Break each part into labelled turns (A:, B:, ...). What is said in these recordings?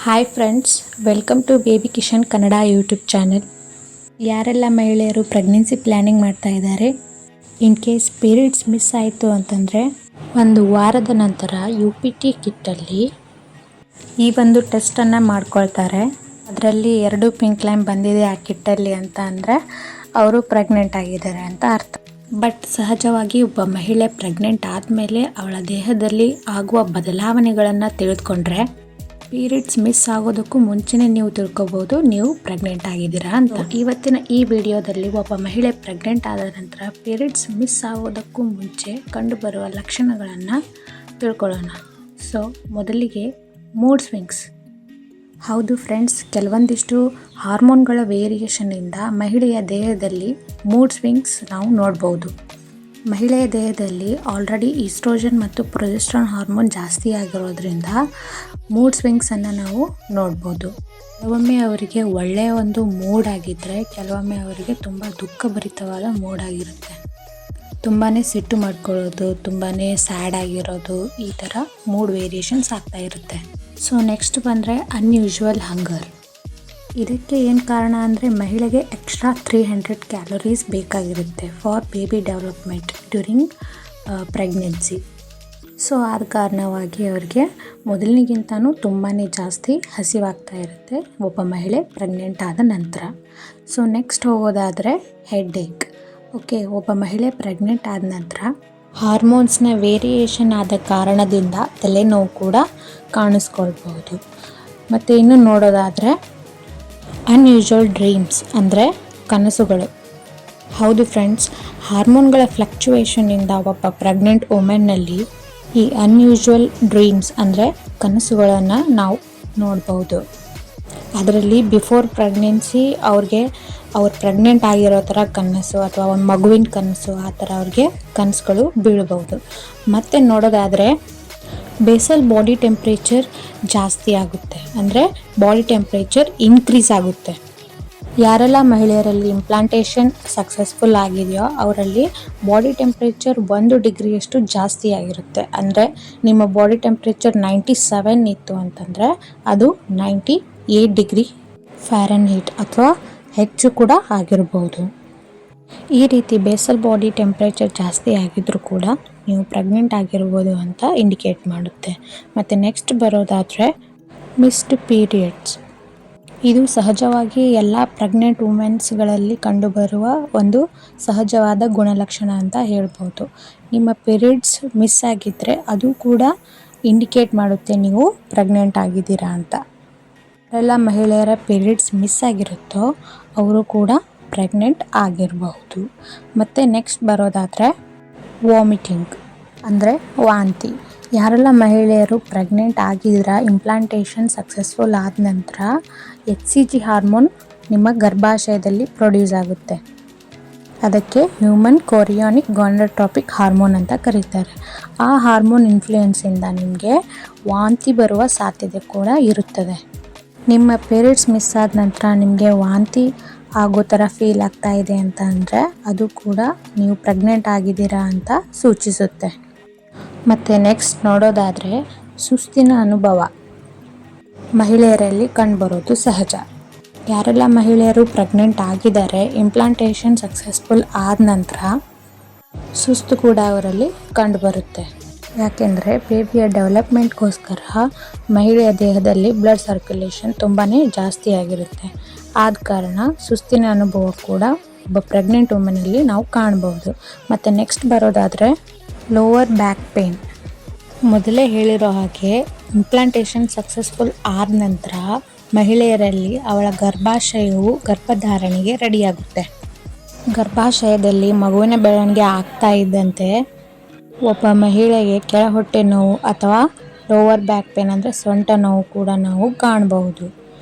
A: Hi friends, welcome to baby Kishan Kannada YouTube channel. ಯಾರೆಲ್ಲ ಮಹಿಳೆಯರು pregnancy planning ಮಾಡ್ತಾ ಇದ್ದಾರೆ, ಇನ್ ಕೇಸ್ ಪೀರಿಯಡ್ಸ್ ಮಿಸ್ ಆಯಿತು ಅಂತಂದರೆ ಒಂದು ವಾರದ ನಂತರ UPT ಕಿಟ್ಟಲ್ಲಿ ಈ ಒಂದು ಟೆಸ್ಟನ್ನು ಮಾಡ್ಕೊಳ್ತಾರೆ. ಅದರಲ್ಲಿ 2 ಪಿಂಕ್ ಲೈನ್ ಬಂದಿದೆ ಆ ಕಿಟ್ಟಲ್ಲಿ ಅಂತ ಅಂದರೆ ಅವರು ಪ್ರೆಗ್ನೆಂಟ್ ಆಗಿದ್ದಾರೆ ಅಂತ ಅರ್ಥ. ಬಟ್ ಸಹಜವಾಗಿ ಒಬ್ಬ ಮಹಿಳೆ ಪ್ರೆಗ್ನೆಂಟ್ ಆದಮೇಲೆ ಅವಳ ದೇಹದಲ್ಲಿ ಆಗುವ ಬದಲಾವಣೆಗಳನ್ನು ತಿಳಿದುಕೊಂಡ್ರೆ ಪೀರಿಯಡ್ಸ್ ಮಿಸ್ ಆಗೋದಕ್ಕೂ ಮುಂಚೆನೇ ನೀವು ತಿಳ್ಕೊಬೋದು ನೀವು ಪ್ರೆಗ್ನೆಂಟ್ ಆಗಿದ್ದೀರಾ ಅಂತ. ಇವತ್ತಿನ ಈ ವಿಡಿಯೋದಲ್ಲಿ ಒಬ್ಬ ಮಹಿಳೆ ಪ್ರೆಗ್ನೆಂಟ್ ಆದ ನಂತರ ಪೀರಿಯಡ್ಸ್ ಮಿಸ್ ಆಗೋದಕ್ಕೂ ಮುಂಚೆ ಕಂಡುಬರುವ ಲಕ್ಷಣಗಳನ್ನು ತಿಳ್ಕೊಳ್ಳೋಣ. ಸೊ ಮೊದಲಿಗೆ ಮೂಡ್ ಸ್ವಿಂಗ್ಸ್. ಹೌದು ಫ್ರೆಂಡ್ಸ್, ಕೆಲವೊಂದಿಷ್ಟು ಹಾರ್ಮೋನ್ಗಳ ವೇರಿಯೇಷನಿಂದ ಮಹಿಳೆಯ ದೇಹದಲ್ಲಿ ಮೂಡ್ ಸ್ವಿಂಗ್ಸ್ ನಾವು ನೋಡ್ಬೋದು. ಮಹಿಳೆಯ ದೇಹದಲ್ಲಿ ಆಲ್ರೆಡಿ ಈಸ್ಟ್ರೋಜನ್ ಮತ್ತು ಪ್ರೊಜೆಸ್ಟ್ರಾನ್ ಹಾರ್ಮೋನ್ ಜಾಸ್ತಿ ಆಗಿರೋದ್ರಿಂದ ಮೂಡ್ ಸ್ವಿಂಗ್ಸನ್ನು ನಾವು ನೋಡ್ಬೋದು. ಕೆಲವೊಮ್ಮೆ ಅವರಿಗೆ ಒಳ್ಳೆಯ ಒಂದು ಮೂಡ್ ಆಗಿದ್ದರೆ ಕೆಲವೊಮ್ಮೆ ಅವರಿಗೆ ತುಂಬ ದುಃಖಭರಿತವಾದ ಮೂಡ್ ಆಗಿರುತ್ತೆ. ತುಂಬಾ ಸಿಟ್ಟು ಮಾಡ್ಕೊಳ್ಳೋದು, ತುಂಬಾ ಸ್ಯಾಡ್ ಆಗಿರೋದು, ಈ ಥರ ಮೂಡ್ ವೇರಿಯೇಷನ್ಸ್ ಆಗ್ತಾ ಇರುತ್ತೆ. ಸೊ ನೆಕ್ಸ್ಟ್ ಬಂದರೆ ಅನ್ಯೂಶುವಲ್ ಹಂಗರ್. ಇದಕ್ಕೆ ಏನು ಕಾರಣ ಅಂದರೆ ಮಹಿಳೆಗೆ ಎಕ್ಸ್ಟ್ರಾ 300 ಕ್ಯಾಲೋರೀಸ್ ಬೇಕಾಗಿರುತ್ತೆ for baby development during pregnancy. So ಆದ ಕಾರಣವಾಗಿ ಅವರಿಗೆ ಮೊದಲಿಗಿಂತನೂ ತುಂಬಾ ಜಾಸ್ತಿ ಹಸಿವಾಗ್ತಾ ಇರುತ್ತೆ ಒಬ್ಬ ಮಹಿಳೆ ಪ್ರೆಗ್ನೆಂಟ್ ಆದ ನಂತರ. ಸೊ ನೆಕ್ಸ್ಟ್ ಹೋಗೋದಾದರೆ ಹೆಡ್ ಏಕ್. ಓಕೆ, ಒಬ್ಬ ಮಹಿಳೆ ಪ್ರೆಗ್ನೆಂಟ್ ಆದ ನಂತರ ಹಾರ್ಮೋನ್ಸ್ನ ವೇರಿಯೇಷನ್ ಆದ ಕಾರಣದಿಂದ ತಲೆನೋವು ಕೂಡ ಕಾಣಿಸ್ಕೊಳ್ಬಹುದು. ಮತ್ತು ಇನ್ನು ನೋಡೋದಾದರೆ ಅನ್ಯೂಶುವಲ್ ಡ್ರೀಮ್ಸ್ ಅಂದರೆ ಕನಸುಗಳು. ಹೌದು ಫ್ರೆಂಡ್ಸ್, ಹಾರ್ಮೋನ್ಗಳ ಫ್ಲಕ್ಚುಯೇಷನಿಂದ ಒಬ್ಬ ಪ್ರೆಗ್ನೆಂಟ್ ವುಮೆನ್ನಲ್ಲಿ ಈ ಅನ್ಯೂಶುವಲ್ ಡ್ರೀಮ್ಸ್ ಅಂದರೆ ಕನಸುಗಳನ್ನು ನಾವು ನೋಡ್ಬೋದು. ಅದರಲ್ಲಿ ಬಿಫೋರ್ ಪ್ರೆಗ್ನೆನ್ಸಿ ಅವ್ರು ಪ್ರೆಗ್ನೆಂಟ್ ಆಗಿರೋ ಥರ ಕನಸು ಅಥವಾ ಒಂದು ಮಗುವಿನ ಕನಸು ಆ ಥರ ಅವ್ರಿಗೆ ಕನಸುಗಳು ಬೀಳ್ಬೋದು. ಮತ್ತು ನೋಡೋದಾದರೆ ಬೇಸಲ್ ಬಾಡಿ ಟೆಂಪ್ರೇಚರ್ ಜಾಸ್ತಿ ಆಗುತ್ತೆ, ಅಂದರೆ ಬಾಡಿ ಟೆಂಪ್ರೇಚರ್ ಇನ್ಕ್ರೀಸ್ ಆಗುತ್ತೆ. ಯಾರೆಲ್ಲ ಮಹಿಳೆಯರಲ್ಲಿ ಇಂಪ್ಲಾಂಟೇಷನ್ ಸಕ್ಸಸ್ಫುಲ್ ಆಗಿದೆಯೋ ಅವರಲ್ಲಿ ಬಾಡಿ ಟೆಂಪ್ರೇಚರ್ 1 ಡಿಗ್ರಿಯಷ್ಟು ಜಾಸ್ತಿ ಆಗಿರುತ್ತೆ. ಅಂದರೆ ನಿಮ್ಮ ಬಾಡಿ ಟೆಂಪ್ರೇಚರ್ 97 ಇತ್ತು ಅಂತಂದರೆ ಅದು 98 ಡಿಗ್ರಿ ಫ್ಯಾರನ್ಹೀಟ್ ಅಥವಾ ಹೆಚ್ಚು ಕೂಡ ಆಗಿರ್ಬೋದು. ಈ ರೀತಿ ಬೇಸಲ್ ಬಾಡಿ ಟೆಂಪ್ರೇಚರ್ ಜಾಸ್ತಿ ಆಗಿದ್ರೂ ಕೂಡ ನೀವು ಪ್ರೆಗ್ನೆಂಟ್ ಆಗಿರ್ಬೋದು ಅಂತ ಇಂಡಿಕೇಟ್ ಮಾಡುತ್ತೆ. ಮತ್ತು ನೆಕ್ಸ್ಟ್ ಬರೋದಾದರೆ ಮಿಸ್ಡ್ ಪೀರಿಯಡ್ಸ್. ಇದು ಸಹಜವಾಗಿ ಎಲ್ಲ ಪ್ರೆಗ್ನೆಂಟ್ ವುಮೆನ್ಸ್ಗಳಲ್ಲಿ ಕಂಡುಬರುವ ಒಂದು ಸಹಜವಾದ ಗುಣಲಕ್ಷಣ ಅಂತ ಹೇಳ್ಬೋದು. ನಿಮ್ಮ ಪೀರಿಯಡ್ಸ್ ಮಿಸ್ ಆಗಿದ್ದರೆ ಅದು ಕೂಡ ಇಂಡಿಕೇಟ್ ಮಾಡುತ್ತೆ ನೀವು ಪ್ರೆಗ್ನೆಂಟ್ ಆಗಿದ್ದೀರಾ ಅಂತ. ಎಲ್ಲ ಮಹಿಳೆಯರ ಪೀರಿಯಡ್ಸ್ ಮಿಸ್ ಆಗಿರುತ್ತೋ ಅವರು ಕೂಡ ಪ್ರೆಗ್ನೆಂಟ್ ಆಗಿರಬಹುದು. ಮತ್ತು ನೆಕ್ಸ್ಟ್ ಬರೋದಾದರೆ ವಾಮಿಟಿಂಗ್ ಅಂದರೆ ವಾಂತಿ. ಯಾರೆಲ್ಲ ಮಹಿಳೆಯರು ಪ್ರೆಗ್ನೆಂಟ್ ಆಗಿದ್ದೀರಾ, ಇಂಪ್ಲಾಂಟೇಷನ್ ಸಕ್ಸಸ್ಫುಲ್ ಆದ ನಂತರ HCG ಹಾರ್ಮೋನ್ ನಿಮ್ಮ ಗರ್ಭಾಶಯದಲ್ಲಿ ಪ್ರೊಡ್ಯೂಸ್ ಆಗುತ್ತೆ. ಅದಕ್ಕೆ ಹ್ಯೂಮನ್ ಕೊರಿಯಾನಿಕ್ ಗಾನಡೋಟ್ರೋಪಿಕ್ ಹಾರ್ಮೋನ್ ಅಂತ ಕರೀತಾರೆ. ಆ ಹಾರ್ಮೋನ್ ಇನ್ಫ್ಲೂಯೆನ್ಸಿಂದ ನಿಮಗೆ ವಾಂತಿ ಬರುವ ಸಾಧ್ಯತೆ ಕೂಡ ಇರುತ್ತದೆ. ನಿಮ್ಮ ಪೀರಿಯಡ್ಸ್ ಮಿಸ್ ಆದ ನಂತರ ನಿಮಗೆ ವಾಂತಿ ಆಗೋ ಥರ ಫೀಲ್ ಆಗ್ತಾ ಇದೆ ಅಂತ ಅಂದರೆ ಅದು ಕೂಡ ನೀವು ಪ್ರೆಗ್ನೆಂಟ್ ಆಗಿದ್ದೀರಾ ಅಂತ ಸೂಚಿಸುತ್ತೆ. ಮತ್ತು ನೆಕ್ಸ್ಟ್ ನೋಡೋದಾದರೆ ಸುಸ್ತಿನ ಅನುಭವ ಮಹಿಳೆಯರಲ್ಲಿ ಕಂಡುಬರೋದು ಸಹಜ. ಯಾರೆಲ್ಲ ಮಹಿಳೆಯರು ಪ್ರೆಗ್ನೆಂಟ್ ಆಗಿದ್ದಾರೆ, ಇಂಪ್ಲಾಂಟೇಷನ್ ಸಕ್ಸಸ್ಫುಲ್ ಆದ ನಂತರ ಸುಸ್ತು ಕೂಡ ಅವರಲ್ಲಿ ಕಂಡುಬರುತ್ತೆ. ಯಾಕೆಂದರೆ ಬೇಬಿಯ ಡೆವಲಪ್ಮೆಂಟ್ಗೋಸ್ಕರ ಮಹಿಳೆಯ ದೇಹದಲ್ಲಿ ಬ್ಲಡ್ ಸರ್ಕ್ಯುಲೇಷನ್ ತುಂಬಾ ಜಾಸ್ತಿ ಆಗಿರುತ್ತೆ. ಆದ ಕಾರಣ ಸುಸ್ತಿನ ಅನುಭವ ಕೂಡ ಒಬ್ಬ ಪ್ರೆಗ್ನೆಂಟ್ ವುಮೆನಲ್ಲಿ ನಾವು ಕಾಣ್ಬೋದು. ಮತ್ತು ನೆಕ್ಸ್ಟ್ ಬರೋದಾದರೆ ಲೋವರ್ ಬ್ಯಾಕ್ ಪೇನ್. ಮೊದಲೇ ಹೇಳಿರೋ ಹಾಗೆ ಇಂಪ್ಲಾಂಟೇಷನ್ ಸಕ್ಸಸ್ಫುಲ್ ಆದ ನಂತರ ಮಹಿಳೆಯರಲ್ಲಿ ಅವಳ ಗರ್ಭಾಶಯವು ಗರ್ಭಧಾರಣೆಗೆ ರೆಡಿಯಾಗುತ್ತೆ. ಗರ್ಭಾಶಯದಲ್ಲಿ ಮಗುವಿನ ಬೆಳವಣಿಗೆ ಆಗ್ತಾ ಇದ್ದಂತೆ ಒಬ್ಬ ಮಹಿಳೆಗೆ ಕೆಳ ಹೊಟ್ಟೆ ನೋವು ಅಥವಾ ಲೋವರ್ ಬ್ಯಾಕ್ ಪೇನ್ ಅಂದರೆ ಸೊಂಟ ನೋವು ಕೂಡ ನಾವು ಕಾಣಬಹುದು.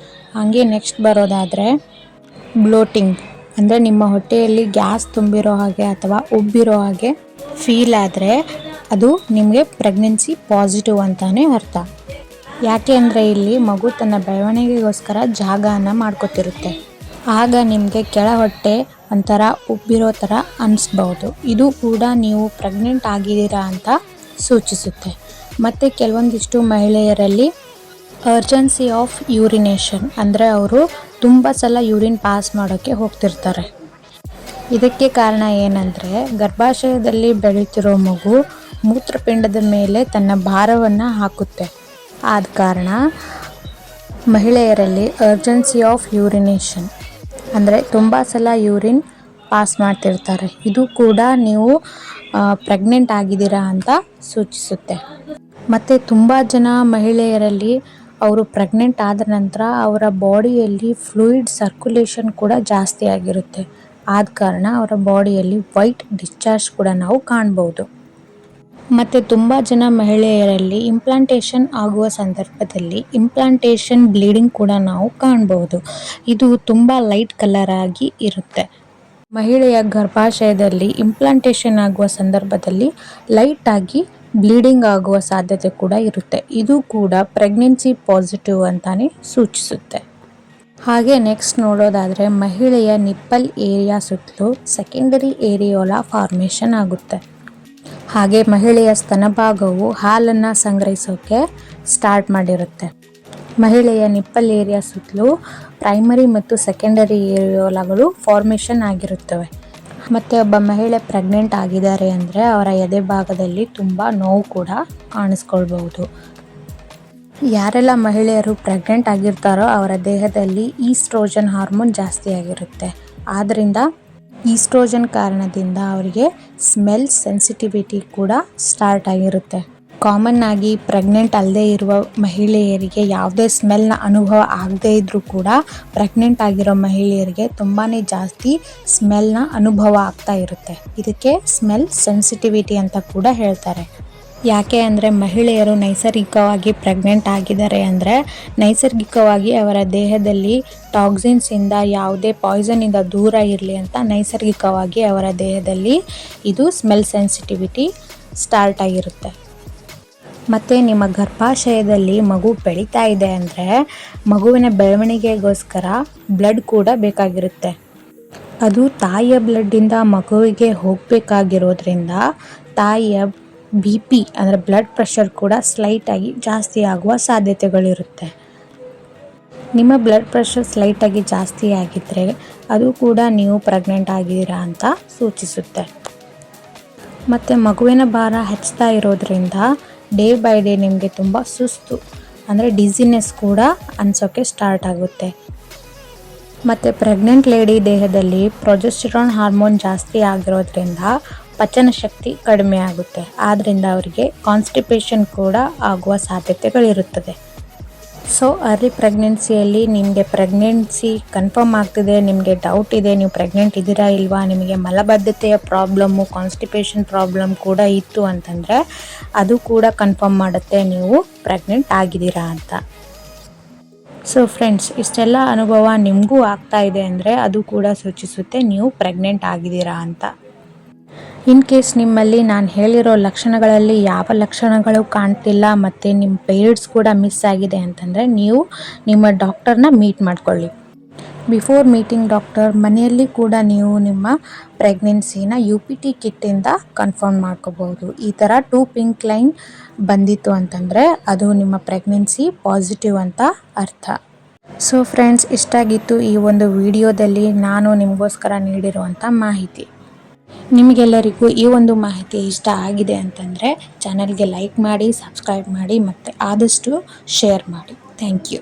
A: ಹಾಗೆ ನೆಕ್ಸ್ಟ್ ಬರೋದಾದರೆ ಬ್ಲೋಟಿಂಗ್ ಅಂದರೆ ನಿಮ್ಮ ಹೊಟ್ಟೆಯಲ್ಲಿ ಗ್ಯಾಸ್ ತುಂಬಿರೋ ಹಾಗೆ ಅಥವಾ ಉಬ್ಬಿರೋ ಹಾಗೆ ಫೀಲ್ ಆದರೆ ಅದು ನಿಮಗೆ ಪ್ರೆಗ್ನೆನ್ಸಿ ಪಾಸಿಟಿವ್ ಅಂತಲೇ ಅರ್ಥ. ಯಾಕೆ ಅಂದರೆ ಇಲ್ಲಿ ಮಗು ತನ್ನ ಬೆಳವಣಿಗೆಗೋಸ್ಕರ ಜಾಗನ ಮಾಡ್ಕೊತಿರುತ್ತೆ. ಆಗ ನಿಮಗೆ ಕೆಳ ಹೊಟ್ಟೆ ಒಂಥರ ಉಬ್ಬಿರೋ ಥರ ಅನಿಸ್ಬೋದು. ಇದು ಕೂಡ ನೀವು ಪ್ರೆಗ್ನೆಂಟ್ ಆಗಿದ್ದೀರಾ ಅಂತ ಸೂಚಿಸುತ್ತೆ. ಮತ್ತು ಕೆಲವೊಂದಿಷ್ಟು ಮಹಿಳೆಯರಲ್ಲಿ ಅರ್ಜೆನ್ಸಿ ಆಫ್ ಯೂರಿನೇಷನ್ ಅಂದರೆ ಅವರು ತುಂಬ ಸಲ ಯೂರಿನ್ ಪಾಸ್ ಮಾಡೋಕ್ಕೆ ಹೋಗ್ತಿರ್ತಾರೆ. ಇದಕ್ಕೆ ಕಾರಣ ಏನಂದರೆ ಗರ್ಭಾಶಯದಲ್ಲಿ ಬೆಳೀತಿರೋ ಮಗು ಮೂತ್ರಪಿಂಡದ ಮೇಲೆ ತನ್ನ ಭಾರವನ್ನು ಹಾಕುತ್ತೆ. ಆದ ಕಾರಣ ಮಹಿಳೆಯರಲ್ಲಿ ಅರ್ಜೆನ್ಸಿ ಆಫ್ ಯೂರಿನೇಷನ್ ಅಂದರೆ ತುಂಬ ಸಲ ಯೂರಿನ್ ಪಾಸ್ ಮಾಡ್ತಿರ್ತಾರೆ. ಇದು ಕೂಡ ನೀವು ಪ್ರೆಗ್ನೆಂಟ್ ಆಗಿದ್ದೀರಾ ಅಂತ ಸೂಚಿಸುತ್ತೆ. ಮತ್ತು ತುಂಬ ಜನ ಮಹಿಳೆಯರಲ್ಲಿ ಅವರು ಪ್ರೆಗ್ನೆಂಟ್ ಆದ ನಂತರ ಅವರ ಬಾಡಿಯಲ್ಲಿ ಫ್ಲೂಯಿಡ್ ಸರ್ಕ್ಯುಲೇಷನ್ ಕೂಡ ಜಾಸ್ತಿ ಆಗಿರುತ್ತೆ. ಆದ ಕಾರಣ ಅವರ ಬಾಡಿಯಲ್ಲಿ ವೈಟ್ ಡಿಸ್ಚಾರ್ಜ್ ಕೂಡ ನಾವು ಕಾಣ್ಬೋದು. ಮತ್ತು ತುಂಬ ಜನ ಮಹಿಳೆಯರಲ್ಲಿ ಇಂಪ್ಲಾಂಟೇಷನ್ ಆಗುವ ಸಂದರ್ಭದಲ್ಲಿ ಇಂಪ್ಲಾಂಟೇಷನ್ ಬ್ಲೀಡಿಂಗ್ ಕೂಡ ನಾವು ಕಾಣ್ಬೋದು. ಇದು ತುಂಬ ಲೈಟ್ ಕಲರ್ ಆಗಿ ಇರುತ್ತೆ. ಮಹಿಳೆಯ ಗರ್ಭಾಶಯದಲ್ಲಿ ಇಂಪ್ಲಾಂಟೇಷನ್ ಆಗುವ ಸಂದರ್ಭದಲ್ಲಿ ಲೈಟಾಗಿ ಬ್ಲೀಡಿಂಗ್ ಆಗುವ ಸಾಧ್ಯತೆ ಕೂಡ ಇರುತ್ತೆ. ಇದು ಕೂಡ ಪ್ರೆಗ್ನೆನ್ಸಿ ಪಾಸಿಟಿವ್ ಅಂತಾನೆ ಸೂಚಿಸುತ್ತೆ. ಹಾಗೆ ನೆಕ್ಸ್ಟ್ ನೋಡೋದಾದರೆ ಮಹಿಳೆಯ ನಿಪ್ಪಲ್ ಏರಿಯಾ ಸುತ್ತಲೂ ಸೆಕೆಂಡರಿ ಏರಿಯೋಲಾ ಫಾರ್ಮೇಷನ್ ಆಗುತ್ತೆ. ಹಾಗೆ ಮಹಿಳೆಯ ಸ್ತನಭಾಗವು ಹಾಲನ್ನು ಸಂಗ್ರಹಿಸೋಕೆ ಸ್ಟಾರ್ಟ್ ಮಾಡಿರುತ್ತೆ. ಮಹಿಳೆಯ ನಿಪ್ಪಲ್ ಏರಿಯಾ ಸುತ್ತಲೂ ಪ್ರೈಮರಿ ಮತ್ತು ಸೆಕೆಂಡರಿ ಏರಿಯೋಲಾಗಳು ಫಾರ್ಮೇಷನ್ ಆಗಿರುತ್ತವೆ. ಮತ್ತು ಒಬ್ಬ ಮಹಿಳೆ ಪ್ರೆಗ್ನೆಂಟ್ ಆಗಿದ್ದಾರೆ ಅಂದರೆ ಅವರ ಎದೆ ಭಾಗದಲ್ಲಿ ತುಂಬ ನೋವು ಕೂಡ ಕಾಣಿಸ್ಕೊಳ್ಬಹುದು. ಯಾರೆಲ್ಲ ಮಹಿಳೆಯರು ಪ್ರೆಗ್ನೆಂಟ್ ಆಗಿರ್ತಾರೋ ಅವರ ದೇಹದಲ್ಲಿ ಈಸ್ಟ್ರೋಜನ್ ಹಾರ್ಮೋನ್ ಜಾಸ್ತಿ ಆಗಿರುತ್ತೆ. ಆದ್ದರಿಂದ ಈಸ್ಟ್ರೋಜನ್ ಕಾರಣದಿಂದ ಅವರಿಗೆ ಸ್ಮೆಲ್ ಸೆನ್ಸಿಟಿವಿಟಿ ಕೂಡ ಸ್ಟಾರ್ಟ್ ಆಗಿರುತ್ತೆ. ಕಾಮನ್ ಆಗಿ ಪ್ರೆಗ್ನೆಂಟ್ ಅಲ್ಲದೆ ಇರುವ ಮಹಿಳೆಯರಿಗೆ ಯಾವುದೇ ಸ್ಮೆಲ್ನ ಅನುಭವ ಆಗದೇ ಇದ್ದರೂ ಕೂಡ ಪ್ರೆಗ್ನೆಂಟ್ ಆಗಿರೋ ಮಹಿಳೆಯರಿಗೆ ತುಂಬಾ ಜಾಸ್ತಿ ಸ್ಮೆಲ್ನ ಅನುಭವ ಆಗ್ತಾ ಇರುತ್ತೆ. ಇದಕ್ಕೆ ಸ್ಮೆಲ್ ಸೆನ್ಸಿಟಿವಿಟಿ ಅಂತ ಕೂಡ ಹೇಳ್ತಾರೆ. ಯಾಕೆ ಅಂದರೆ ಮಹಿಳೆಯರು ನೈಸರ್ಗಿಕವಾಗಿ ಪ್ರೆಗ್ನೆಂಟ್ ಆಗಿದ್ದಾರೆ ಅಂದರೆ ನೈಸರ್ಗಿಕವಾಗಿ ಅವರ ದೇಹದಲ್ಲಿ ಟಾಕ್ಸಿನ್ಸಿಂದ ಯಾವುದೇ ಪಾಯ್ಸನಿಂದ ದೂರ ಇರಲಿ ಅಂತ ನೈಸರ್ಗಿಕವಾಗಿ ಅವರ ದೇಹದಲ್ಲಿ ಇದು ಸ್ಮೆಲ್ ಸೆನ್ಸಿಟಿವಿಟಿ ಸ್ಟಾರ್ಟ್ ಆಗಿರುತ್ತೆ. ಮತ್ತು ನಿಮ್ಮ ಗರ್ಭಾಶಯದಲ್ಲಿ ಮಗು ಬೆಳೀತಾ ಇದೆ ಅಂದರೆ ಮಗುವಿನ ಬೆಳವಣಿಗೆಗೋಸ್ಕರ ಬ್ಲಡ್ ಕೂಡ ಬೇಕಾಗಿರುತ್ತೆ. ಅದು ತಾಯಿಯ ಬ್ಲಡ್ಡಿಂದ ಮಗುವಿಗೆ ಹೋಗಬೇಕಾಗಿರೋದ್ರಿಂದ ತಾಯಿಯ BP ಅಂದರೆ ಬ್ಲಡ್ ಪ್ರೆಷರ್ ಕೂಡ ಸ್ಲೈಟಾಗಿ ಜಾಸ್ತಿ ಆಗುವ ಸಾಧ್ಯತೆಗಳಿರುತ್ತೆ. ನಿಮ್ಮ ಬ್ಲಡ್ ಪ್ರೆಷರ್ ಸ್ಲೈಟಾಗಿ ಜಾಸ್ತಿ ಆಗಿದ್ದರೆ ಅದು ಕೂಡ ನೀವು ಪ್ರೆಗ್ನೆಂಟ್ ಆಗಿದ್ದೀರಾ ಅಂತ ಸೂಚಿಸುತ್ತೆ. ಮತ್ತು ಮಗುವಿನ ಭಾರ ಹೆಚ್ಚುತ್ತಾ ಇರೋದ್ರಿಂದ ಡೇ ಬೈ ಡೇ ನಿಮಗೆ ತುಂಬ ಸುಸ್ತು ಅಂದರೆ ಡಿಸಿನೆಸ್ ಕೂಡ ಅನಿಸೋಕ್ಕೆ ಸ್ಟಾರ್ಟ್ ಆಗುತ್ತೆ. ಮತ್ತು ಪ್ರೆಗ್ನೆಂಟ್ ಲೇಡಿ ದೇಹದಲ್ಲಿ ಪ್ರೊಜೆಸ್ಟರಾನ್ ಹಾರ್ಮೋನ್ ಜಾಸ್ತಿ ಆಗಿರೋದ್ರಿಂದ ಪಚನ ಶಕ್ತಿ ಕಡಿಮೆ ಆಗುತ್ತೆ. ಆದ್ದರಿಂದ ಅವರಿಗೆ ಕಾನ್ಸ್ಟಿಪೇಷನ್ ಕೂಡ ಆಗುವ ಸಾಧ್ಯತೆಗಳಿರುತ್ತದೆ. ಸೊ ಅರ್ಲಿ ಪ್ರೆಗ್ನೆನ್ಸಿಯಲ್ಲಿ ನಿಮಗೆ ಪ್ರೆಗ್ನೆನ್ಸಿ ಕನ್ಫರ್ಮ್ ಆಗ್ತಿದೆ, ನಿಮಗೆ ಡೌಟ್ ಇದೆ ನೀವು ಪ್ರೆಗ್ನೆಂಟ್ ಇದ್ದೀರಾ ಇಲ್ವಾ, ನಿಮಗೆ ಮಲಬದ್ಧತೆಯ ಪ್ರಾಬ್ಲಮ್ಮು ಕಾನ್ಸ್ಟಿಪೇಷನ್ ಪ್ರಾಬ್ಲಮ್ ಕೂಡ ಇತ್ತು ಅಂತಂದರೆ ಅದು ಕೂಡ ಕನ್ಫರ್ಮ್ ಮಾಡುತ್ತೆ ನೀವು ಪ್ರೆಗ್ನೆಂಟ್ ಆಗಿದ್ದೀರಾ ಅಂತ. ಸೊ ಫ್ರೆಂಡ್ಸ್, ಇಷ್ಟೆಲ್ಲ ಅನುಭವ ನಿಮಗೂ ಆಗ್ತಾ ಇದೆ ಅಂದರೆ ಅದು ಕೂಡ ಸೂಚಿಸುತ್ತೆ ನೀವು ಪ್ರೆಗ್ನೆಂಟ್ ಆಗಿದ್ದೀರಾ ಅಂತ. ಇನ್ ಕೇಸ್ ನಿಮ್ಮಲ್ಲಿ ನಾನು ಹೇಳಿರೋ ಲಕ್ಷಣಗಳಲ್ಲಿ ಯಾವ ಲಕ್ಷಣಗಳು ಕಾಣ್ತಿಲ್ಲ ಮತ್ತು ನಿಮ್ಮ ಪೀರಿಯಡ್ಸ್ ಕೂಡ ಮಿಸ್ ಆಗಿದೆ ಅಂತಂದರೆ ನೀವು ನಿಮ್ಮ ಡಾಕ್ಟರ್ನ ಮೀಟ್ ಮಾಡ್ಕೊಳ್ಳಿ. ಬಿಫೋರ್ ಮೀಟಿಂಗ್ ಡಾಕ್ಟರ್ ಮನೆಯಲ್ಲಿ ಕೂಡ ನೀವು ನಿಮ್ಮ ಪ್ರೆಗ್ನೆನ್ಸಿನ UPT ಕಿಟ್ಟಿಂದ ಕನ್ಫರ್ಮ್ ಮಾಡ್ಕೋಬೋದು. ಈ ಥರ 2 ಪಿಂಕ್ ಲೈನ್ ಬಂದಿತ್ತು ಅಂತಂದರೆ ಅದು ನಿಮ್ಮ ಪ್ರೆಗ್ನೆನ್ಸಿ ಪಾಸಿಟಿವ್ ಅಂತ ಅರ್ಥ. ಸೊ ಫ್ರೆಂಡ್ಸ್, ಇಷ್ಟಾಗಿತ್ತು ಈ ಒಂದು ವಿಡಿಯೋದಲ್ಲಿ ನಾನು ನಿಮಗೋಸ್ಕರ ನೀಡಿರುವಂಥ ಮಾಹಿತಿ. ನಿಮಗೆಲ್ಲರಿಗೂ ಈ ಒಂದು ಮಾಹಿತಿ ಇಷ್ಟ ಆಗಿದೆ ಅಂತಂದರೆ ಚಾನಲ್ಗೆ ಲೈಕ್ ಮಾಡಿ, ಸಬ್ಸ್ಕ್ರೈಬ್ ಮಾಡಿ ಮತ್ತು ಆದಷ್ಟು ಶೇರ್ ಮಾಡಿ. Thank you.